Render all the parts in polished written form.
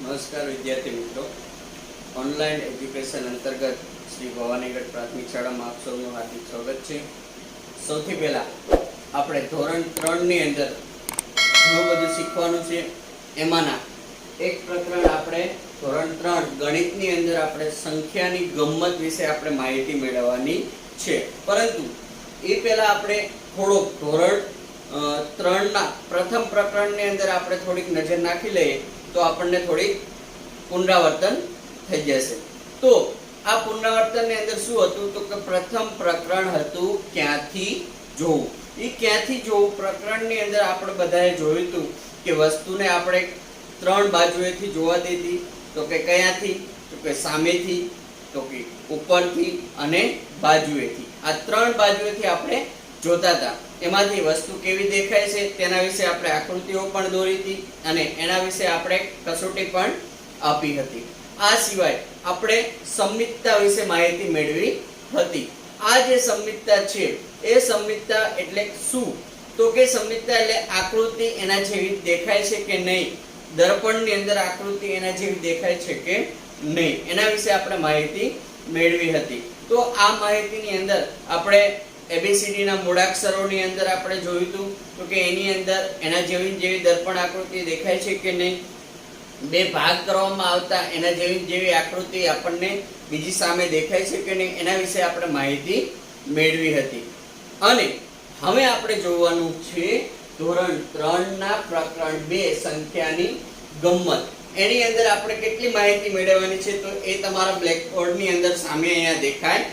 નમસ્કાર વિદ્યાર્થી મિત્રો, ઓનલાઈન એજ્યુકેશન અંતર્ગત શ્રી ભવાનીગઢ પ્રાથમિક શાળામાં આપ સૌનું હાર્દિક સ્વાગત છે. સૌથી પહેલા આપણે ધોરણ 3 ની અંદર ઘણું બધું શીખવાનું છે. એમાંના એક પ્રકરણ આપણે ધોરણ 3 ગણિતની અંદર આપણે સંખ્યાની ગમ્મત વિશે આપણે માહિતી મેળવવાની છે. પરંતુ એ પહેલા આપણે થોડોક ધોરણ 3 ના પ્રથમ પ્રકરણની અંદર આપણે થોડીક નજર નાખી લઈએ તો આપણને થોડી પુનરાવર્તન થઈ જશે. તો આ પુનરાવર્તનની અંદર શું હતું તો કે પ્રથમ પ્રકરણ હતું ક્યાંથી જોવું. એ ક્યાંથી જોવું પ્રકરણની અંદર આપણે બધાએ જોયું હતું કે વસ્તુને આપણે ત્રણ બાજુએથી જોવા દીધી. તો કે કયાથી? તો કે સામેથી, તો કે ઉપરથી અને બાજુએથી. આ ત્રણ બાજુએથી આપણે જોતા હતા. એમાંથી વસ્તુ કેવી દેખાય છે તેના વિશે આપણે આકૃતિઓ પણ દોરી હતી અને એના વિશે આપણે કસોટી પણ આપી હતી. આ સિવાય આપણે સંમિતતા વિશે માહિતી મેળવી હતી. આ જે સંમિતતા છે એ સંમિતતા એટલે શું? તો કે સંમિતતા એટલે આકૃતિ એના જેવી દેખાય છે કે નહીં, દર્પણની અંદર આકૃતિ એના જેવી દેખાય છે કે નહીં, એના વિશે આપણે માહિતી મેળવી હતી. તો આ માહિતીની અંદર આપણે ABCD ના મૂળાક્ષરોની અંદર આપણે જોયું હતું તો કે એની અંદર એના જેવી દર્પણ આકૃતિ દેખાય છે કે નહીં, બે ભાગ કરવામાં આવતા એના જેવી આકૃતિ આપણને બીજી સામે દેખાય છે કે નહીં, એના વિશે આપણે માહિતી મેળવી હતી. અને હવે આપણે જોવાનું છે ધોરણ 3 ના પ્રકરણ 2 સંખ્યાની ગમ્મત. એની અંદર આપણે કેટલી માહિતી મેળવવાની છે તો એ તમારા બ્લેકબોર્ડ ની અંદર સામે અહીંયા દેખાય.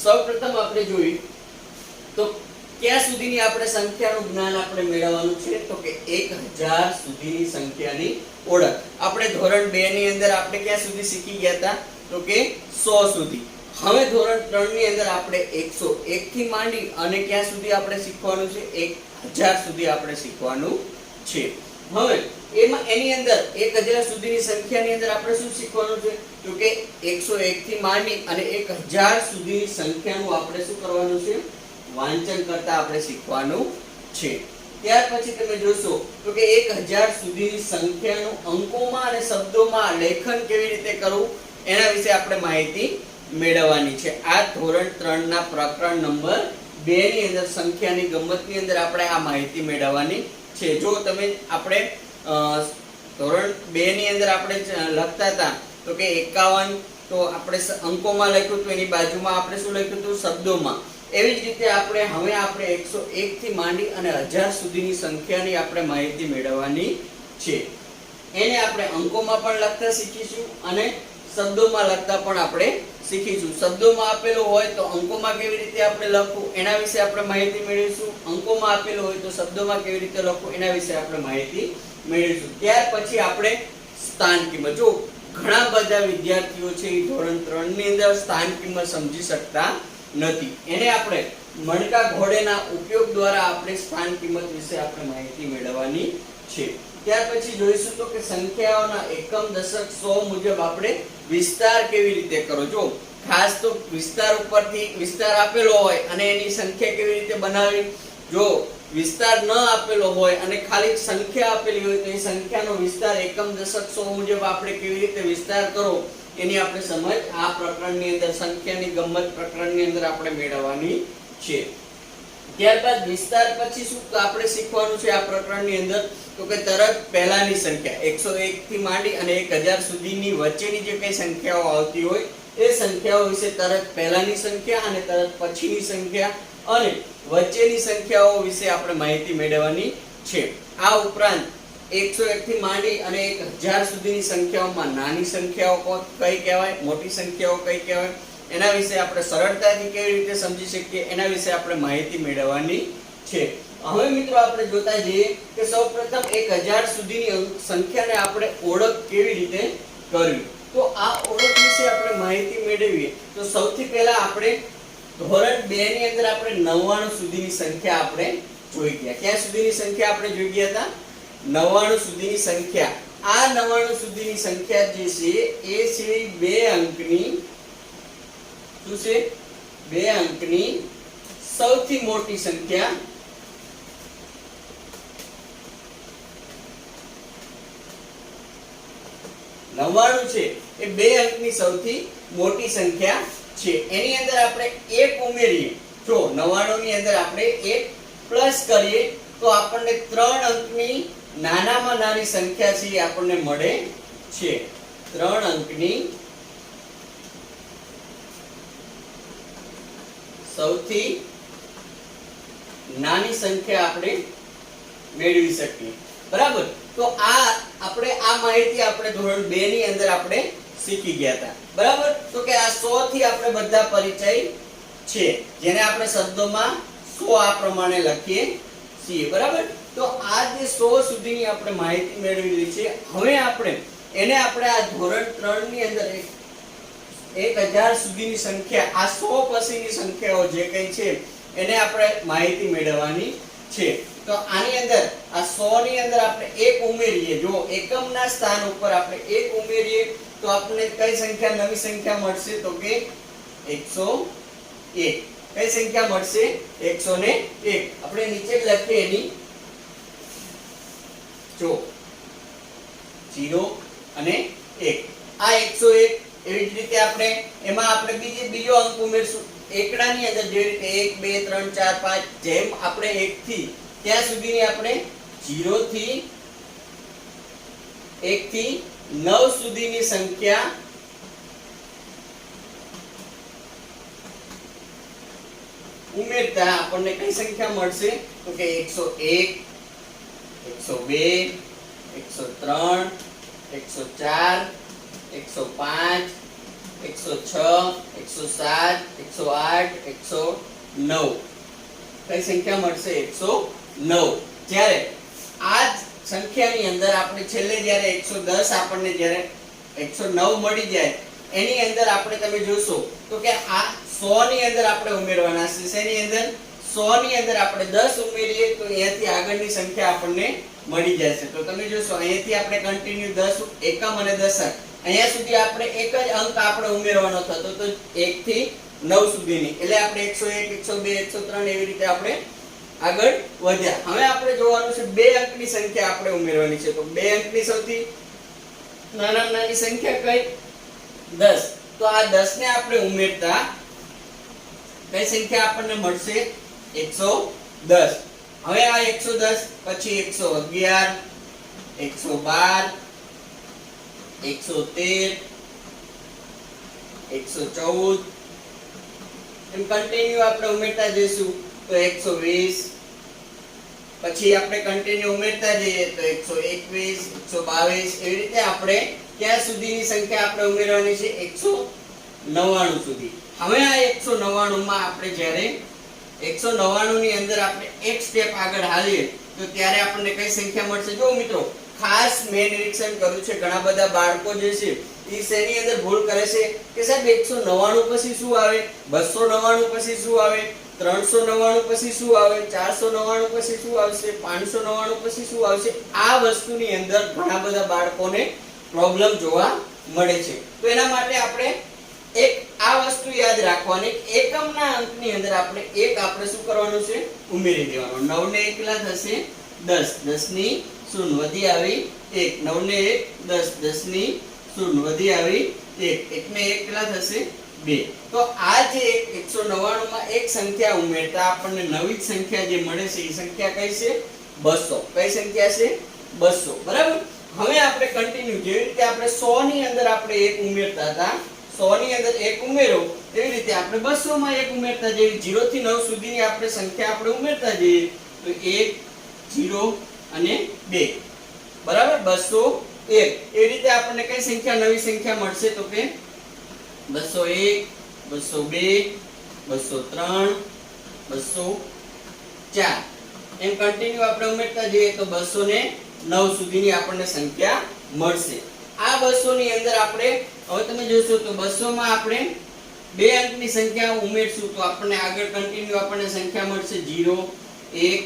સૌપ્રથમ આપણે જોઈએ તો ક્યાં સુધીની આપણે સંખ્યાનું જ્ઞાન આપણે મેળવવાનું છે તો કે 1000 સુધીની સંખ્યાની ઓળખ. આપણે ધોરણ 2 ની અંદર આપણે ક્યાં સુધી શીખી ગયા હતા તો કે 100 સુધી. હવે ધોરણ 3 ની અંદર આપણે 101 થી માંડી અને ક્યાં સુધી આપણે શીખવાનું છે 1000 સુધી આપણે શીખવાનું છે. હવે એની અંદર 1000 સુધીની સંખ્યાની અંદર આપણે શું શીખવાનું છે તો કે 101 થી માંડી અને 1000 સુધીની સંખ્યાનું આપણે શું કરવાનું છે વાંચન કરતા આપણે શીખવાનું છે. ત્યાર પછી તમે જોશો તો કે 1000 સુધીની સંખ્યાનું અંકોમાં અને શબ્દોમાં લેખન કેવી રીતે કરવું એના વિશે આપણે માહિતી મેળવવાની છે. આ ધોરણ 3 ના પ્રકરણ નંબર 2 ની અંદર સંખ્યાની ગમ્મતની અંદર આપણે આ માહિતી મેળવવાની છે. જો તમે આપણે ધોરણ 2 ની અંદર આપણે લખતા હતા તો કે 51 તો આપણે અંકોમાં લખ્યું તો એની બાજુમાં આપણે શું લખ્યું હતું શબ્દોમાં. એવી જ રીતે આપણે હવે આપણે 101 થી માંડી અને 1000 સુધીની સંખ્યાની આપણે માહિતી મેળવવાની છે. એને આપણે અંકોમાં પણ લખતા શીખીશું અને શબ્દોમાં લખતા પણ આપણે શીખીશું. શબ્દોમાં આપેલું હોય તો અંકોમાં કેવી રીતે આપણે લખવું એના વિશે આપણે માહિતી મેળવીશું. અંકોમાં આપેલું હોય તો શબ્દોમાં કેવી રીતે લખવું એના વિશે આપણે માહિતી મેળવીશું. ત્યાર પછી આપણે સ્થાન કિંમત. જો ઘણા બધા વિદ્યાર્થીઓ છે એ ધોરણ 3 ની અંદર સ્થાન કિંમત સમજી શકતા નથી. એને આપણે મણકા ઘોડેના ઉપયોગ દ્વારા આપણે સ્થાન કિંમત વિશે આપણે માહિતી મેળવવાની છે. ત્યાર પછી જોઈશું તો કે સંખ્યાઓના એકમ દશક 100 મુજબ આપણે વિસ્તાર કેવી રીતે કરો. જો ખાસ તો વિસ્તાર ઉપરથી વિસ્તાર આપેલો હોય અને એની સંખ્યા કેવી રીતે બનાવવી. જો વિસ્તાર ન આપેલો હોય અને ખાલી સંખ્યા આપેલી હોય તો એ સંખ્યાનો વિસ્તાર એકમ દશક 100 મુજબ આપણે કેવી રીતે વિસ્તાર કરો એની આપણે સમજ આ પ્રકરણની અંદર સંખ્યાની ગમ્મત પ્રકરણની અંદર આપણે મેળવવાની છે. ત્યારબાદ વિસ્તાર પછી શું આપણે શીખવાનું છે આ પ્રકરણની અંદર તો કે તરત પહેલાની સંખ્યા 101 થી માંડી અને 1000 સુધીની વચ્ચેની જે કઈ સંખ્યાઓ આવતી હોય એ સંખ્યાઓ વિશે તરત પહેલાની સંખ્યા અને તરત પછીની સંખ્યા અને વચ્ચેની સંખ્યાઓ વિશે આપણે માહિતી મેળવવાની છે. આ ઉપરાંત 101 થી માંડી અને 1000 સુધીની સંખ્યાઓમાં નાની સંખ્યાઓ કઈ કહેવાય, મોટી સંખ્યાઓ કઈ કહેવાય એના વિશે આપણે સરળતાથી કેવી રીતે સમજી શકીએ એના વિશે આપણે માહિતી મેળવવાની છે. હવે મિત્રો આપણે જોતા જઈએ કે સૌપ્રથમ 1000 સુધીની સંખ્યાને આપણે ઓળખ કેવી રીતે કરવી. તો આ ઓળખ વિશે આપણે માહિતી મેળવીએ તો સૌથી પહેલા આપણે ધોરણ 2 ની અંદર આપણે 99 સુધીની સંખ્યા આપણે જોઈ ગયા. ક્યાં સુધીની સંખ્યા આપણે જોઈ ગયા હતા? 99 સુધીની સંખ્યા. આ 99 સુધીની સંખ્યા જે છે એ છે 2 અંકની શું છે 2 અંકની સૌથી મોટી સંખ્યા 99 છે એ 2 અંકની સૌથી મોટી સંખ્યા છે. એની અંદર આપણે 1 ઉમેરીએ, જો 99 ની અંદર આપણે 1 પ્લસ કરીએ તો આપણને 3 અંકની નાનામાં નાની સંખ્યા છે એ આપણને મળે છે. 3 અંકની સૌથી નાની સંખ્યા આપણે મેળવી શકીએ. બરાબર. તો આ આપણે આ માહિતી આપણે ધોરણ 2 ની અંદર આપણે શીખી ગયા હતા. બરાબર. તો કે આ 100 થી આપણે બધા પરિચય છે, જેને આપણે શબ્દોમાં 100 આ પ્રમાણે લખીએ છીએ. બરાબર. તો આ જે 100 સુધીની આપણે માહિતી મેળવી છે, હવે આપણે એને આપણે આ ધોરણ 3 ની અંદર 1000 સુધીની સંખ્યા, આ 100 પછીની સંખ્યાઓ જે કઈ છે એને આપણે માહિતી મેળવવાની છે. તો આની અંદર આ 100 ની અંદર આપણે 1 ઉમેરીએ, જો એકમના સ્થાન ઉપર આપણે 1 ઉમેરીએ તો આપણને કઈ સંખ્યા, નવી સંખ્યા મળશે? તો કે 101. કઈ સંખ્યા મળશે? 101. આપણે નીચે લખીએ એની, જો 0 અને 1. આ 101. એવી જ રીતે આપણે એમાં આપણે બીજો અંક ઉમેરશું એકડાની અંદર, જે રીતે 1 2 3 4 5, જેમ આપણે 1 થી ત્યાં સુધીની આપણે 0 થી 1 થી 9 સુધીની સંખ્યા ઉમેરતા આપણને કઈ સંખ્યા મળશે? તો કે 101, 102, 103, 104, 105, 106, 107, 108, 109. કઈ સંખ્યા મળશે? 109. જ્યારે આ સંખ્યાની અંદર આપણે છેલ્લે જ્યારે 110 આપણને જ્યારે 109 મળી જાય એની અંદર આપણે તમે જોશો તો કે આ 100 ની અંદર આપણે ઉમેરવાના છે. શેની અંદર? 100 ની અંદર આપણે 10 ઉમેરીએ તો અહીંયાથી આગળની સંખ્યા આપણને મળી જશે. તો તમે જોશો અહીંયાથી આપણે કન્ટિન્યુ 10 એકમ અને દશક, અહીંયા સુધી આપણે એક જ અંક આપણે ઉમેરવાનો થતો તો 1 થી 9 સુધીની, એટલે આપણે 101, 102, 103 એવી રીતે આપણે આગળ વધ્યા. હવે આપણે જોવાનું છે 2 અંકની સંખ્યા આપણે ઉમેરવાની છે. તો 2 અંકની સૌથી નાનામાં નાની સંખ્યા કઈ? 10. તો આ 10 ને આપણે ઉમેરતા કઈ સંખ્યા આપણને મળશે? 110. હવે આ 110 પછી 111, 112, 113, 114 એમ કન્ટિન્યુ આપણે ઉમેરતા જઈશું. તો 120, પછી આપણે કન્ટિન્યુ ઉમેરતા જઈએ તો 121, 122 એવી રીતે આપણે ક્યાં સુધીની સંખ્યા આપણે ઉમેરવાની છે? 199 સુધી. હવે આ 199 માં આપણે જ્યારે 199 ની અંદર આપણે એક સ્ટેપ આગળ હાલીએ તો ત્યારે આપણને કઈ સંખ્યા મળશે? જો મિત્રો, ખાસ મેં નિરીક્ષણ કર્યું છે ઘણા બધા બાળકો જે છે એ શેની અંદર ભૂલ કરે છે કે સાહેબ 199 પછી શું આવે, 299 પછી શું આવે, 399 પછી શું આવે, 499 પછી શું આવશે, 599 પછી શું આવશે? આ વસ્તુની અંદર ઘણા બધા બાળકોને પ્રોબ્લેમ જોવા મળે છે. તો એના માટે આપણે એક આ વસ્તુ યાદ રાખવાની, એકમના અંકની અંદર આપણે એક આપણે શું કરવાનું છે? ઉમેરી દેવાનું. 9 ને 1 કેટલા થશે? 10. 10 ની શૂન્ય વધી આવી 1. 9 ને 1 10. 10 ની શૂન્ય વધી આવી 1. 1 ને 1 કેટલા થશે? 2. તો આ જે 199 માં એક સંખ્યા ઉમેરતા આપણને નવી જ સંખ્યા જે મળે છે એ સંખ્યા કઈ છે? 200. કઈ સંખ્યા છે? 200. બરાબર. હવે આપણે કન્ટિન્યુ જેવી રીતે આપણે 100 ની અંદર આપણે એક ઉમેરતા હતા, 100 ની અંદર એક ઉમેરો એવી રીતે આપણે 200 માં એક ઉમેરતા જઈએ. 0 થી 9 સુધીની આપણે સંખ્યા આપણે ઉમેરતા જઈએ તો 1, 0 અને 2. બરાબર. 201. એ રીતે આપણને કઈ સંખ્યા, નવી સંખ્યા મળશે? તો કે 201, 202, 203, 204 એમ કન્ટિન્યુ આપણે ઉમેરતા જઈએ તો 209 સુધીની આપણને સંખ્યા મળશે. આ 200 ની અંદર આપણે હવે તમે જોશો તો 200 માં આપણે 2 અંકની સંખ્યા ઉમેરશું તો આપણને આગળ કન્ટિન્યુ આપણને સંખ્યા મળશે 0, 1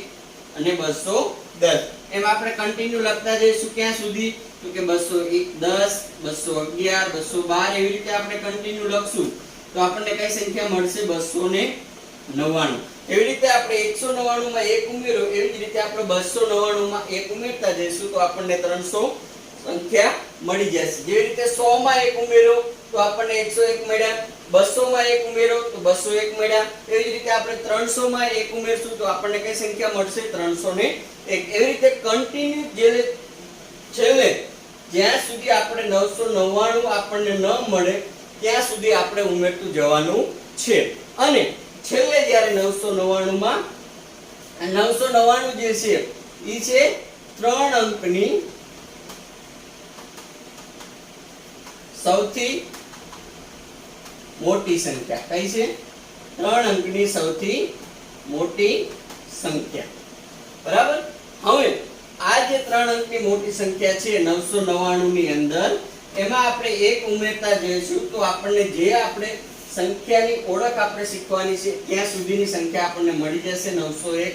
અને 210. એમ આપણે કન્ટિન્યુ લખતા જઈશું ક્યાં સુધી? તો કે 210, 211, 212 એવી રીતે આપણે કન્ટિન્યુ લખશું તો આપણને કઈ સંખ્યા મળશે? 299. એવી રીતે આપણે 199 માં એક ઉમેરો એવી જ રીતે આપણે 299 માં એક ઉમેરતા જઈશું તો આપણને 300 સંખ્યા મળી જશે. જેવી રીતે 100 માં 1 ઉમેરો તો આપણને 101 મળ્યા, 200 માં 1 ઉમેરો તો 201 મળ્યા. એવી જ રીતે આપણે 300 માં 1 ઉમેરશું તો આપણને કઈ સંખ્યા મળશે? 301. એવી રીતે કન્ટિન્યુ છેલ્લે જ્યાં સુધી આપણે 999 આપણને ન મળે ત્યાં સુધી આપણે ઉમેરતું જવાનું છે. અને છેલ્લે જ્યારે 999 માં 999 જે છે ઈ છે 3 અંકની સૌથી મોટી સંખ્યા. કઈ છે? 3 અંકની સૌથી મોટી સંખ્યા. બરાબર. હવે આ જે 3 અંકની મોટી સંખ્યા છે 999 ની અંદર એમાં આપણે 1 ઉમેરતા જઈશું તો આપણને જે આપણે સંખ્યાની ઓળખ આપણે શીખવાની છે ત્યાં સુધીની સંખ્યા આપણને મળી જશે. 901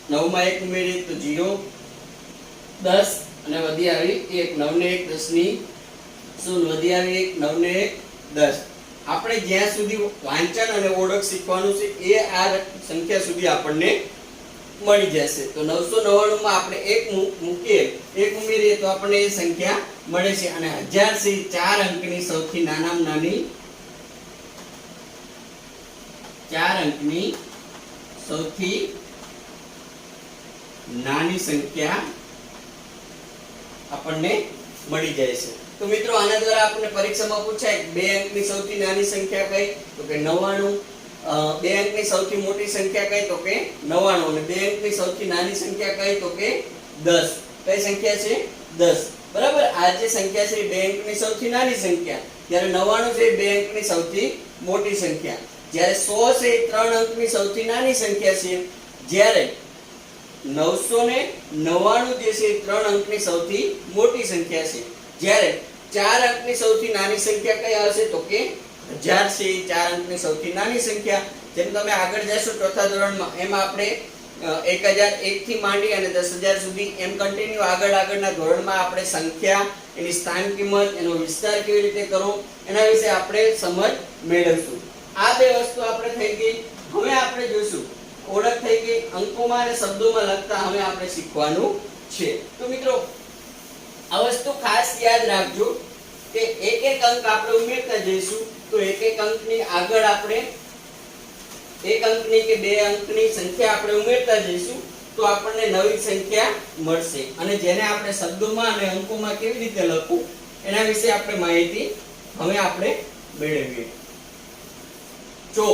9 માં 1 ઉમેરીએ તો 0, 10 અને વધી આવી 1, 9 ને 1 10 ની 0 વધી આવી 1, 9 ને 1 10. આપણે જ્યાં સુધી વાંચન અને ઓળખ શીખવાનું છે એ આ સંખ્યા સુધી આપણને મળી જશે. તો 999 માં આપણે 1 મૂકીએ, 1 ઉમેરીએ તો આપણને એ સંખ્યા મળે છે. અને 1000 છે 4 અંકની સૌથી નાનામાં નાની 4 અંકની સૌથી નાની સંખ્યા આપણને મળી જાય છે. તો મિત્રો આના દ્વારા આપણને પરીક્ષામાં પૂછાય 2 અંકની સૌથી નાની સંખ્યા કઈ? તો કે 99. 2 અંકની સૌથી મોટી સંખ્યા કઈ? તો કે 99. અને 2 અંકની સૌથી નાની સંખ્યા કઈ? તો કે 10. કઈ સંખ્યા છે? 10. બરાબર. આ જે સંખ્યા છે 2 અંકની સૌથી નાની સંખ્યા, જ્યારે 99 છે 2 અંકની સૌથી મોટી સંખ્યા, જ્યારે 100 છે 3 અંકની સૌથી નાની સંખ્યા છે, જ્યારે 999 જે છે 3 અંકની સૌથી મોટી સંખ્યા છે, જ્યારે 4 અંકની સૌથી નાની સંખ્યા કઈ આવશે? તો કે 1000 છે 4 અંકની સૌથી નાની સંખ્યા. જેમ તમે આગળ જશો ચોથા ધોરણમાં એમાં આપણે 1001 થી માંડી અને 10000 સુધી એમ કન્ટિન્યુ આગળના ધોરણમાં આપણે સંખ્યા, એની સ્થાન કિંમત, એનો વિસ્તાર કેવી રીતે કરવો એના વિશે આપણે સમજ મેળવશું. આ બે વસ્તુ આપણે થઈ ગઈ. હવે આપણે જોઈશું ઓળખ થઈ ગઈ, અંકોમાં અને શબ્દોમાં લખતા હવે આપણે શીખવાનું છે. તો મિત્રો આ વસ્તુ ખાસ યાદ રાખજો કે એક એક અંક આપણે ઉમેરતા જઈશું તો એક એક અંકની આગળ આપણે 1 અંકની કે 2 અંકની સંખ્યા આપણે ઉમેરતા જઈશું તો આપણને નવી સંખ્યા મળશે. અને જેને આપણે શબ્દોમાં અને અંકોમાં કેવી રીતે લખવું એના વિશે આપણે માહિતી હવે આપણે મેળવીએ. જો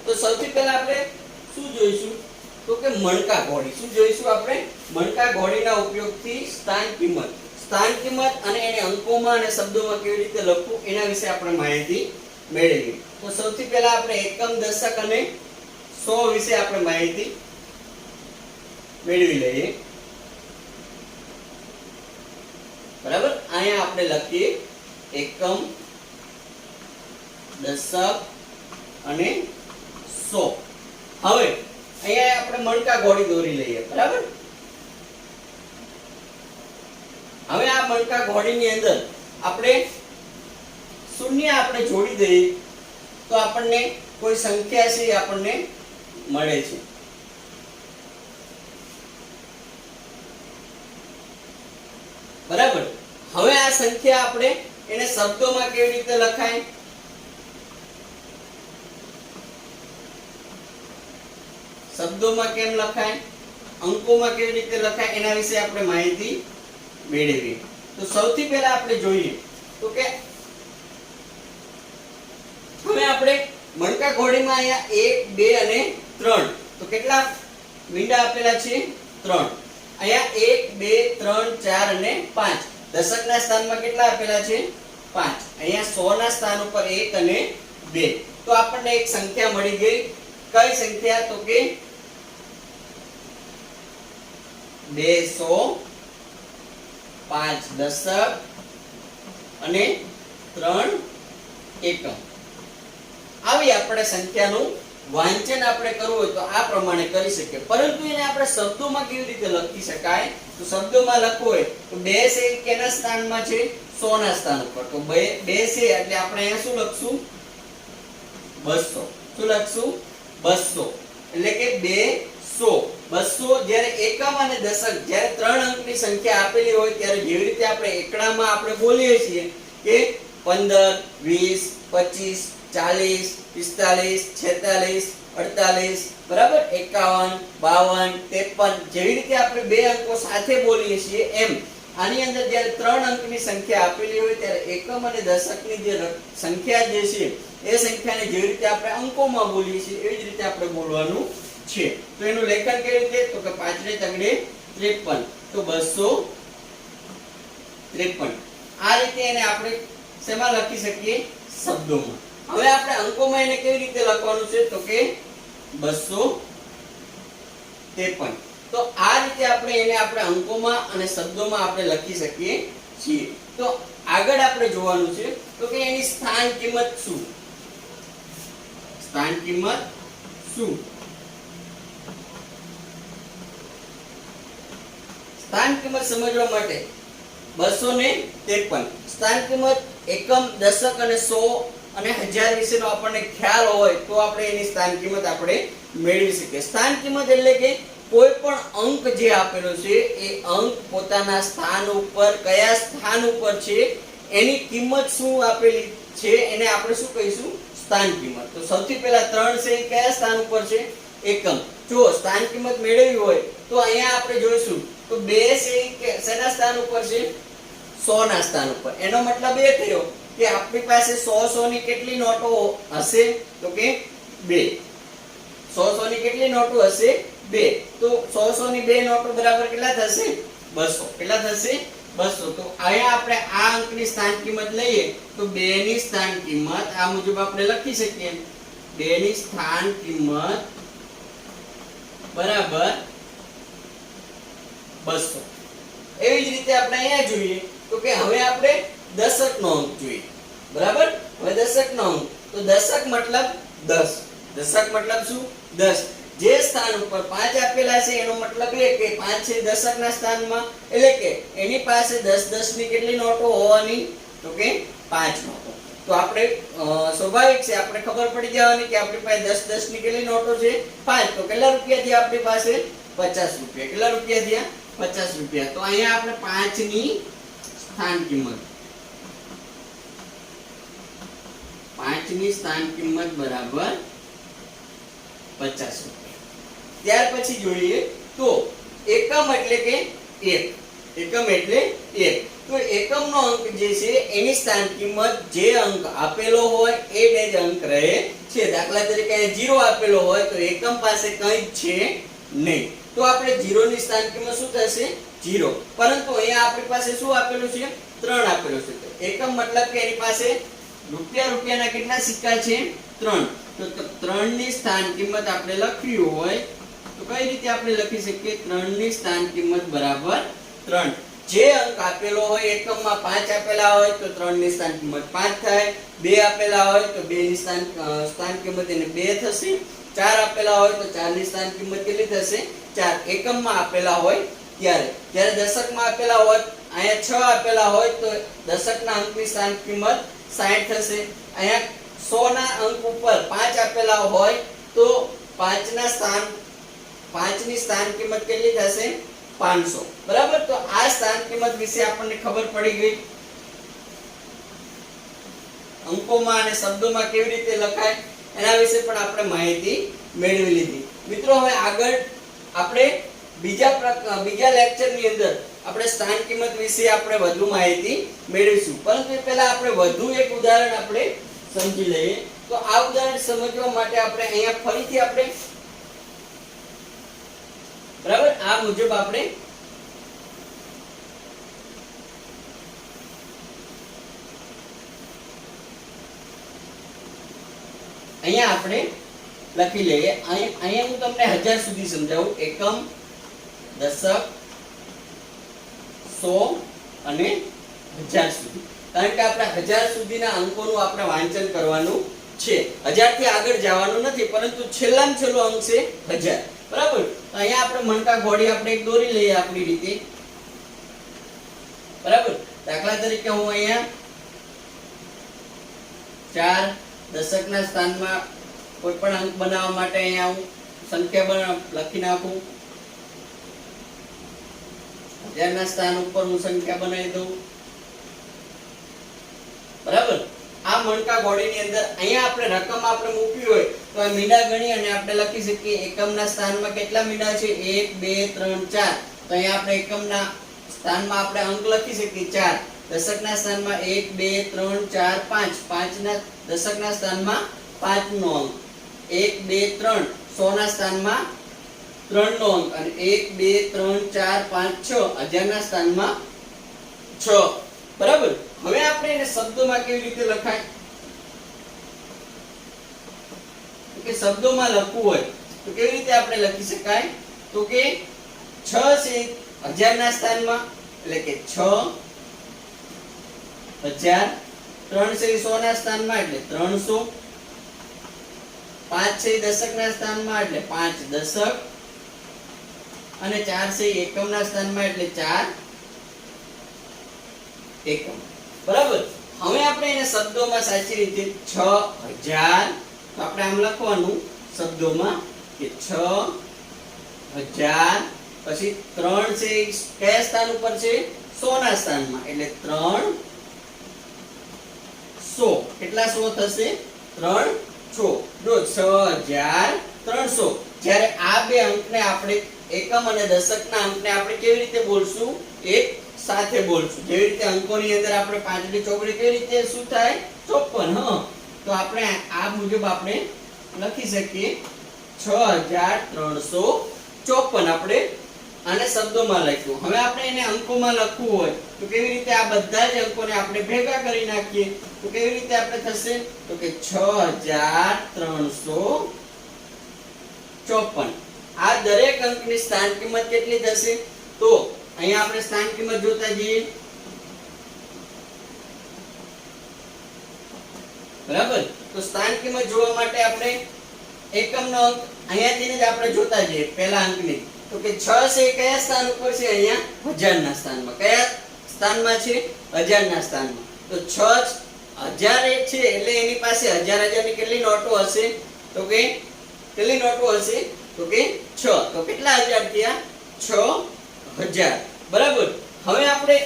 તો સૌથી પહેલા આપણે શું જોઈશું? તો કે મણકા ઘોડી. શું જોઈશું આપણે? મણકા ઘોડીના ઉપયોગથી સ્થાન કિંમત અને એને અંકોમાં અને શબ્દોમાં કેવી રીતે લખવું એના વિશે આપણે માહિતી મેળવીએ. તો સૌથી પહેલા આપણે એકમ, દશક અને 100 વિશે આપણે માહિતી મેળવી લઈએ. બરાબર. અહીંયા આપણે લખીએ એકમ, દશક અને 100. હવે અહીંયા આપણે મણકા ઘોડી દોરી લઈએ. બરાબર. હવે આ મણકા ઘોડીની અંદર આપણે શૂન્ય આપણે જોડી દઈએ તો આપણને કોઈ સંખ્યા છે આપણને મળે છે. બરાબર. હવે આ સંખ્યા આપણે એને શબ્દોમાં કેવી રીતે લખાય? શબ્દોમાં કેમ લખાય, અંકોમાં કેવી રીતે લખાય એના વિશે આપણે માહિતી મેળવીએ. તો સૌથી પહેલા આપણે જોઈએ તો કે હવે આપણે મણકા ઘોડીમાં અહીંયા 1 2 અને 3 તો કેટલા મીંડા આપેલા છે? 3. અહીંયા 1 2 3 4 અને 5. દશકના સ્થાનમાં કેટલા આપેલા છે? 5. અહીંયા 100 ના સ્થાન ઉપર 1 અને 2. તો આપણને એક સંખ્યા મળી ગઈ. કઈ સંખ્યા? તો કે 205 દશક અને 3 એકમ. આવી આપણે સંખ્યાનું વાંચન આપણે કરવું હોય તો આ પ્રમાણે કરી શકીએ. પરંતુ એને આપણે શબ્દોમાં કેવી રીતે લખી શકાય? તો શબ્દોમાં લખવું હોય તો 2 છે કેના સ્થાનમાં છે? 100 ના સ્થાન ઉપર. તો 2 છે એટલે આપણે અહીંયા શું લખશું? 200. શું લખશું? 200. એટલે કે 200. 200 જ્યારે એકમ અને દશક જ્યારે ત્રણ અંકની સંખ્યા આપેલી હોય ત્યારે જેવી રીતે આપણે એકડામાં આપણે બોલીએ છીએ કે 15 20 25 40 45 46 48 બરાબર 51 52 53 જેવી રીતે આપણે બે અંકો સાથે બોલીએ છીએ એમ આની અંદર જ્યારે ત્રણ અંકની સંખ્યા આપેલી હોય ત્યારે એકમ અને દશકની જે સંખ્યા જે છે એ સંખ્યાને જેવી રીતે આપણે અંકોમાં બોલીએ છીએ એવી જ રીતે આપણે બોલવાનું છે. તો એનું લેખન કેવી રીતે તો કે 5 ને તગડે 53 તો 253. આ રીતે એને આપણે શેમાં લખી શકીએ શબ્દોમાં. હવે આપણે અંકોમાં એને કેવી રીતે લખવાનું છે તો કે 253. તો આ રીતે આપણે એને આપણે અંકોમાં અને શબ્દોમાં આપણે લખી શકીએ છીએ. તો આગળ આપણે જોવાનું છે તો કે એની સ્થાન કિંમત શું? સ્થાન કિંમત શું? સ્થાન કિંમત સમજવા માટે 253 સ્થાન કિંમત એકમ દશક અને 100 અને 1000 વિશેનો આપણને ખ્યાલ હોય તો આપણે એની સ્થાન કિંમત આપણે મેળવી શકીએ. સ્થાન કિંમત એટલે કે કોઈ પણ અંક જે આપેલો છે એ અંક પોતાના સ્થાન ઉપર કયા સ્થાન ઉપર છે એની કિંમત શું આપેલી છે એને આપણે શું કહીશું સ્થાન કિંમત. તો સૌથી પહેલા 3 છે એ કયા સ્થાન ઉપર છે? એકમ. જો સ્થાન કિંમત મેળવવી હોય તો અહીંયા આપણે જોઈશું તો 2 છે કે શેના સ્થાન ઉપર છે? 100 ના સ્થાન ઉપર. એનો મતલબ એ થયો કે આપણી પાસે 100 ની કેટલી નોટો હશે તો કે 2. 100 ની કેટલી નોટો હશે? 2. તો 100 ની 2 નોટો બરાબર કેટલા થશે? 200. કેટલા થશે? 200. તો અહીંયા આપણે આ અંકની સ્થાન કિંમત લઈએ તો 2 ની સ્થાન કિંમત આ મુજબ આપણે લખી શકીએ. 2 ની સ્થાન કિંમત બરાબર 200. એવી જ રીતે આપણે અહીંયા જોઈએ તો કે હવે આપણે દશકનો અંક જોઈએ. બરાબર? હવે દશકનો અંક તો દશક મતલબ 10. દશક મતલબ શું? 10. જે સ્થાન ઉપર 5 આપેલા છે એનો મતલબ એ કે 5 છે દશકના સ્થાનમાં એટલે કે એની પાસે 10 ની કેટલી નોટો હોવાની તો કે 5 નોટો. તો આપણે સ્વાભાવિક છે આપણે ખબર પડી જવાની કે આપણી પાસે 10 ની કેટલી નોટો છે? 5. તો કેટલા રૂપિયા થયા આપણી પાસે? 50 રૂપિયા. કેટલા રૂપિયા થયા? 50 રૂપિયા. તો અહીંયા આપણે 5 ની સ્થાન કિંમત 5 ની સ્થાન કિંમત બરાબર 50 રૂપિયા. ત્યાર પછી જોઈએ તો એકમ એટલે કે 1. એકમ એટલે 1. તો એકમનો અંક જે છે એની સ્થાન કિંમત જે અંક આપેલો હોય એ જ અંક રહે છે. દાખલા તરીકે 0 આપેલો હોય તો એકમ પાસે કંઈ છે નહીં. તો આપણે 0 ની સ્થાન કિંમત શું થશે? 0. પરંતુ અહીંયા આપણી પાસે શું આપેલું છે? 3 આપેલું છે. તો એકમ મતલબ કે એની પાસે રૂપિયાના કેટલા સિક્કા છે? 3. તો 3 ની સ્થાન કિંમત આપણે લખવી હોય તો કઈ રીતે આપણે લખી શકીએ? 3 ની સ્થાન કિંમત બરાબર 3. જે અંક આપેલો હોય એકમમાં 5 આપેલા હોય તો 3 ની સ્થાન કિંમત 5 થાય. 2 આપેલા હોય તો 2 ની સ્થાન કિંમત એને 2 થશે. 4 આપેલા હોય તો 4 ની સ્થાન કિંમત કેટલી થશે? 4. એકમમાં આપેલા હોય ત્યારે દશકમાં આપેલા હોય અહીંયા 6 આપેલા હોય તો દશકના અંકની સ્થાન કિંમત 60 થશે. અહીંયા 100 ના અંક ઉપર 5 આપેલા હોય તો 5 ની સ્થાન કિંમત કેટલી થશે? 500. બરાબર? તો આ સ્થાન કિંમત વિશે આપણને ખબર પડી ગઈ. અંકોમાં અને શબ્દોમાં કેવી રીતે લખાય એના વિશે પણ આપણે માહિતી મેળવી લીધી. મિત્રો હવે આગળ આપણે બીજા લેક્ચરની અંદર આપણે સ્થાન કિંમત વિશે આપણે વધુ માહિતી મેળવીશું. પરંતુ એ પહેલા આપણે વધુ એક ઉદાહરણ આપણે સમજી લઈએ. તો આ ઉદાહરણ સમજવા માટે આપણે અહીંયા ફરીથી આપણે બરાબર આ મુજબ આપણે અહીંયા આપણે લખી લઈએ. અહીંયા હું તમને 1000 સુધી સમજાવું. એકમ, દશક, 100 અને 1000 સુધી. કારણ કે આપણે 1000 સુધીના અંકોનું આપણે વાંચન કરવાનું છે. 1000 થી આગળ જવાનું નથી, પરંતુ છેલ્લામાં છેલ્લો અંક છે 1000. બરાબર? તો અહીંયા આપણે મણકા ઘોડી આપણે એક દોરી લઈએ આપણી રીતે. બરાબર? દાખલા તરીકે હું અહીંયા 4 દશકના સ્થાનમાં કોઈ પણ અંક બનાવવા માટે અહીંયા હું સંખ્યા લખી નાખું. 1000 ના સ્થાન ઉપર હું સંખ્યા બનાવી દઉં. બરાબર. આ મણકા ઘોડીની અંદર અહીંયા આપણે રકમ આપણે મૂકવી હોય તો આ મીંડા ગણી અને આપણે લખી શકીએ એકમના સ્થાનમાં કેટલા મીંડા છે 1 2 3 4. તો અહીંયા આપણે એકમના સ્થાનમાં આપણે અંક લખી શકીએ 4. દશકના સ્થાનમાં 1 2 3 4 5. 5 ના દશકના સ્થાનમાં 5 નો અંક. 1 2 3 100 ના સ્થાનમાં 3 નો અંક અને 1 2 3 4 5 6 1000 ના સ્થાનમાં 6. બરાબર. હવે આપણે એને શબ્દોમાં કેવી રીતે લખાય કે શબ્દોમાં લખવું હોય તો કેવી રીતે આપણે લખી શકાય તો કે 6 છે 1000 ના સ્થાનમાં એટલે કે 6000. 3 છે 100 ના સ્થાનમાં એટલે 300. 5 છે દશકના સ્થાનમાં એટલે 5 દશક અને 4 છે એકમના સ્થાનમાં એટલે 4 એકમ. બરાબર. હવે આપણે એને શબ્દોમાં સાચી રીતે 6000 તો આપણે આમ લખવાનું શબ્દોમાં કે 6000. પછી 3 છે કયા સ્થાન ઉપર છે 100 ના સ્થાનમાં એટલે 300. કેટલા 100 થશે 300. જો 6300. જ્યારે આ બે અંકને આપણે એકમ અને દશકના અંકને આપણે કેવી રીતે બોલશું એક સાથે બોલશું. જેવી રીતે અંકોની અંદર આપણે 5 ચોકડી કેવી રીતે શું થાય 54. તો આપણે આ મુજબ આપણે લખી શકીએ 6354. આપણે આને શબ્દોમાં લખ્યું. હવે આપણે એને અંકોમાં લખવું હોય તો કેવી રીતે આ બધા જ અંકોને આપણે ભેગા કરી નાખીએ તો કેવી રીતે આપણે થશે તો કે 6354. આ દરેક અંકની સ્થાન કિંમત કેટલી થશે તો અહીંયા આપણે સ્થાન કિંમત જોતા જઈએ. બરાબર. તો સ્થાન કિંમત જોવા માટે આપણે એકમનો અંક અહીંયાથી જ આપણે જોતા જઈએ પહેલા અંકની તો કે 6 છે કયા સ્થાન ઉપર છે અહીંયા 1000 ના સ્થાનમાં. કયા સ્થાનમાં છે 1000 ના સ્થાનમાં. તો 6000 એ છે એટલે એની પાસે 1000 ની કેટલી નોટો હશે તો કે કેટલી નોટો હશે તો કે 6. તો કેટલા હજાર થયા 6000. બરાબર. હવે આપણે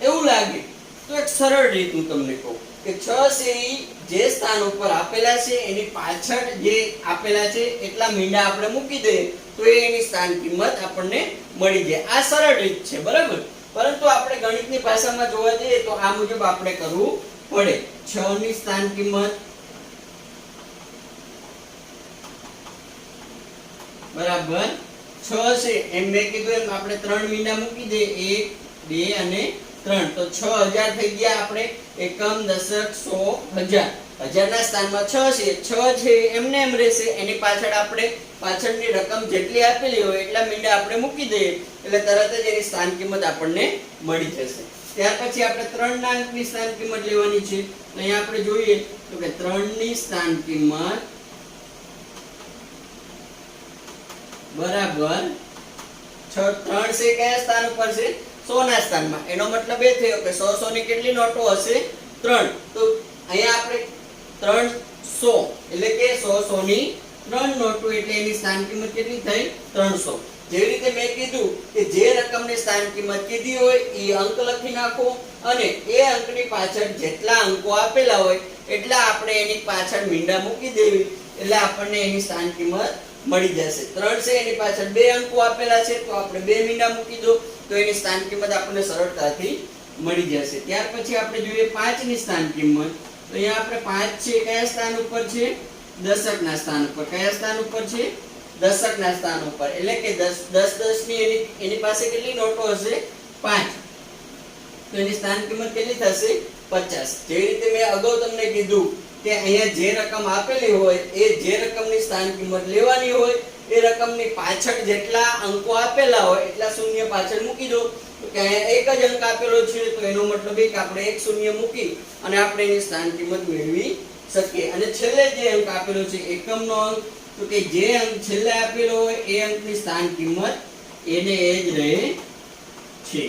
એવું લાગે તો એક સરળ રીત હું તમને કહું કે 6 છે જે સ્થાન ઉપર આપેલા છે એની પાછળ જે આપેલા છે એટલા મીંડા આપણે મૂકી દઈએ તો એની સ્થાન કિંમત આપણને મળી જાય. આ સરળ રીત છે. બરાબર. પરંતુ આપણે ગણિતની ભાષામાં જોવા જઈએ તો આ મુજબ આપણે કરવું પડે. 6 ની સ્થાન કિંમત બરાબર 6 છે એમ મેં કીધું એમ આપણે 3 મીંડા મૂકી દઈએ 1 2 અને 3. તો 6000 થઈ ગયા. આપણે એકમ દશક 100 1000 ના સ્થાનમાં 6 છે 6 છે એમને એમ રહેશે. એની પાછળ આપણે પાછળની રકમ જેટલી આપેલી હોય એટલા મીંડા આપણે મૂકી દઈએ એટલે તરત જ એની સ્થાન કિંમત આપણને મળી જશે. ત્યાર પછી આપણે 3 ના અંકની સ્થાન કિંમત લેવાની છે. તો અહીંયા આપણે જોઈએ તો કે 3 ની સ્થાન કિંમત બરાબર 3 છે કયા સ્થાન ઉપર છે 100 ના સ્થાનમાં. એનો મતલબ એ થયો કે 100 ની કેટલી નોટો હશે 3. તો અહીંયા આપણે 300 એટલે કે 100 ની 3 નોટો એટલે એની સ્થાન કિંમત કેટલી થઈ 300. જેવી રીતે મેં કીધું કે જે રકમની સ્થાન કિંમત કીધી હોય એ અંક લખી નાખો અને એ અંકની પાછળ જેટલા અંકો આપેલા હોય એટલા આપણે એની પાછળ મીંડા મૂકી દેવી એટલે આપણને એની સ્થાન કિંમત મળી જશે. 3 છે એની પાછળ 2 અંકો આપેલા છે તો આપણે 2 મીંડા મૂકી દો તો એની સ્થાન કિંમત આપણને સરળતાથી મળી જશે. ત્યાર પછી આપણે જોઈએ 5 ની સ્થાન કિંમત. તો અહીંયા આપણે 5 છે કયા સ્થાન ઉપર છે દશકના સ્થાન ઉપર. કયા સ્થાન ઉપર છે દશકના સ્થાન ઉપર. એટલે કે 10 ની એની પાસે કેટલી નોટો હશે 5. તો એની સ્થાન કિંમત કેટલી થશે 50. જેવી રીતે મેં અગાઉ તમને કીધું કે અહીંયા જે રકમ આપેલી હોય એ જે રકમની સ્થાન કિંમત લેવાની હોય એ રકમની પાછળ જેટલા અંકો આપેલા હોય એટલા શૂન્ય પાછળ મૂકી દો. તો કે અહીંયા એક જ અંક આપેલો છે તો એનો મતલબ એ કે આપણે એક શૂન્ય મૂકી અને આપણે એની સ્થાન કિંમત મેળવી શકીએ. અને છેલ્લે જે અંક આપેલો છે એકમનો અંક તો કે જે અંક છેલ્લે આપેલો હોય એ અંકની સ્થાન કિંમત એને એ જ રહે છે.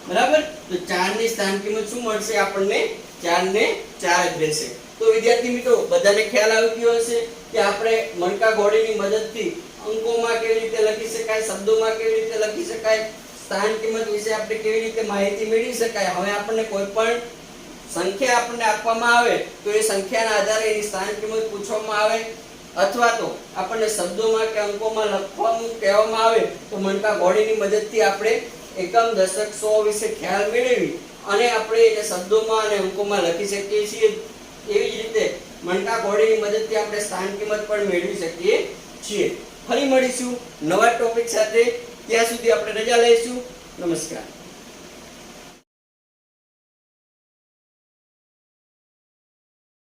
બરાબર. તો 4 ની સ્થાન કિંમત શું મળશે આપણને 4 ને 4 જ રહેશે. તો વિદ્યાર્થી મિત્રો બધાને ખ્યાલ આવી ગયો હશે કે આપણે મણકા ઘોડીની મદદથી અંકોમાં કેવી રીતે લખી શકાય, શબ્દોમાં કેવી રીતે લખી શકાય, સ્થાન કિંમત વિશે આપણે કેવી રીતે માહિતી મેળવી શકાય. હવે આપણને કોઈ પણ સંખ્યા આપણને આપવામાં આવે તો એ સંખ્યાના આધારે એની સ્થાન કિંમત પૂછવામાં આવે અથવા તો આપણને શબ્દોમાં કે અંકોમાં લખવાનું કહેવામાં આવે તો મણકા ઘોડીની મદદથી આપણે એકમ, દશક, સો વિશે ખ્યાલ મેળવી અને આપણે એને શબ્દોમાં અને અંકોમાં લખી શકીએ છીએ. એવી જ રીતે મણકા ઘોડીની મદદથી આપણે સ્થાન કિંમત પણ મેળવી શકીએ છીએ. ફરી મળીશું નવા ટોપિક સાથે. ત્યાં સુધી આપણે રજા લઈશું. નમસ્કાર.